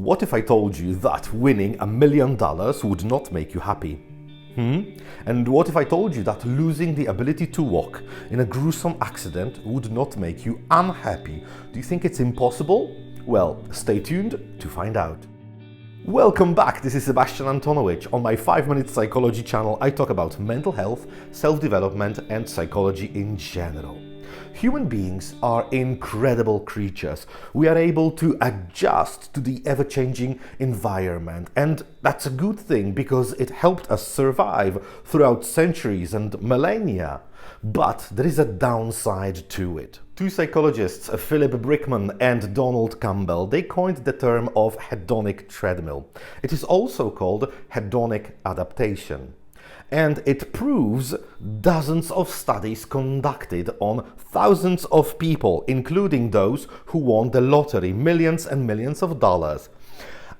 What if I told you that winning $1 million would not make you happy? And what if I told you that losing the ability to walk in a gruesome accident would not make you unhappy? Do you think it's impossible? Well, stay tuned to find out. Welcome back, this is Sebastian Antonowicz. On my 5-Minute Psychology channel, I talk about mental health, self-development and psychology in general. Human beings are incredible creatures. We are able to adjust to the ever-changing environment, and that's a good thing because it helped us survive throughout centuries and millennia. But there is a downside to it. Two psychologists, Philip Brickman and Donald Campbell, they coined the term of hedonic treadmill. It is also called hedonic adaptation. And it proves dozens of studies conducted on thousands of people, including those who won the lottery, millions and millions of dollars.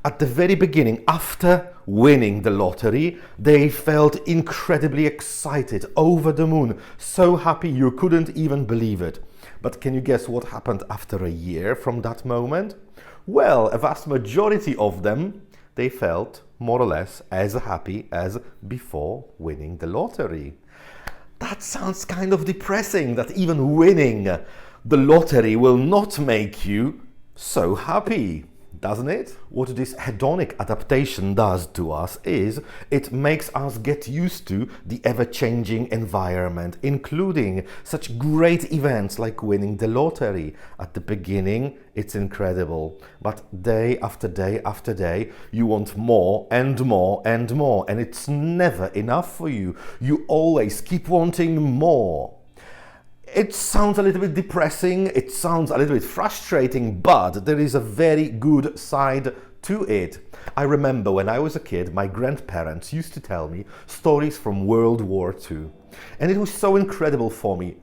At the very beginning, after winning the lottery, they felt incredibly excited, over the moon, so happy you couldn't even believe it. But can you guess what happened after a year from that moment? Well, a vast majority of them, they felt more or less as happy as before winning the lottery. That sounds kind of depressing, that even winning the lottery will not make you so happy, doesn't it? What this hedonic adaptation does to us is it makes us get used to the ever-changing environment, including such great events like winning the lottery. At the beginning, it's incredible, but day after day after day, you want more and more and more, and it's never enough for you. You always keep wanting more. It sounds a little bit depressing, it sounds a little bit frustrating, but there is a very good side to it. I remember when I was a kid, my grandparents used to tell me stories from World War II. And it was so incredible for me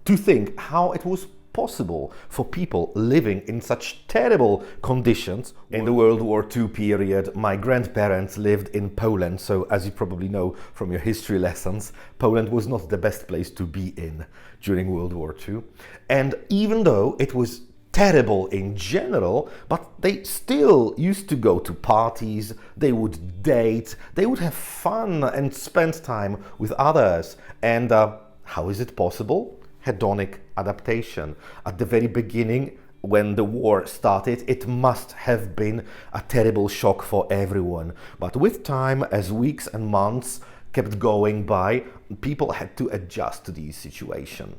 to think how it was possible for people living in such terrible conditions. In the World War II period, my grandparents lived in Poland, so as you probably know from your history lessons, Poland was not the best place to be in during World War II. And even though it was terrible in general, but they still used to go to parties, they would date, they would have fun and spend time with others. And how is it possible? Hedonic adaptation. At the very beginning, when the war started, it must have been a terrible shock for everyone. But with time, as weeks and months kept going by, people had to adjust to the situation.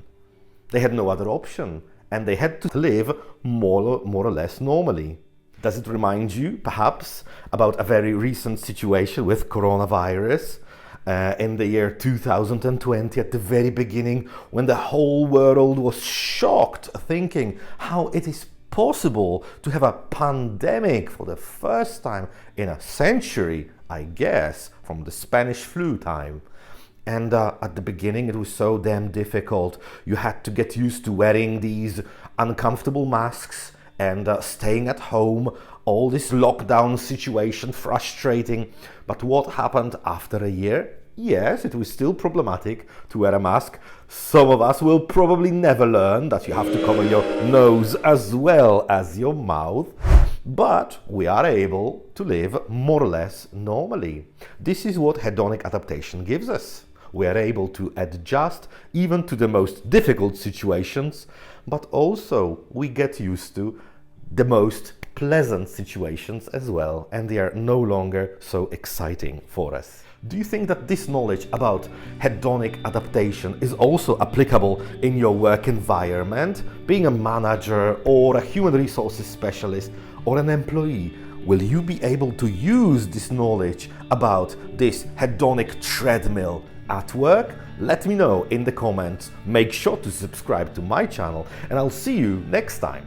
They had no other option, and they had to live more or less normally. Does it remind you, perhaps, about a very recent situation with coronavirus? In the year 2020, at the very beginning, when the whole world was shocked, thinking how it is possible to have a pandemic for the first time in a century, I guess, from the Spanish flu time. And at the beginning, it was so damn difficult. You had to get used to wearing these uncomfortable masks and staying at home, all this lockdown situation, frustrating. But what happened after a year? Yes, it was still problematic to wear a mask. Some of us will probably never learn that you have to cover your nose as well as your mouth. But we are able to live more or less normally. This is what hedonic adaptation gives us. We are able to adjust even to the most difficult situations, but also we get used to the most pleasant situations as well, and they are no longer so exciting for us. Do you think that this knowledge about hedonic adaptation is also applicable in your work environment? Being a manager or a human resources specialist or an employee, will you be able to use this knowledge about this hedonic treadmill at work? Let me know in the comments. Make sure to subscribe to my channel, and I'll see you next time.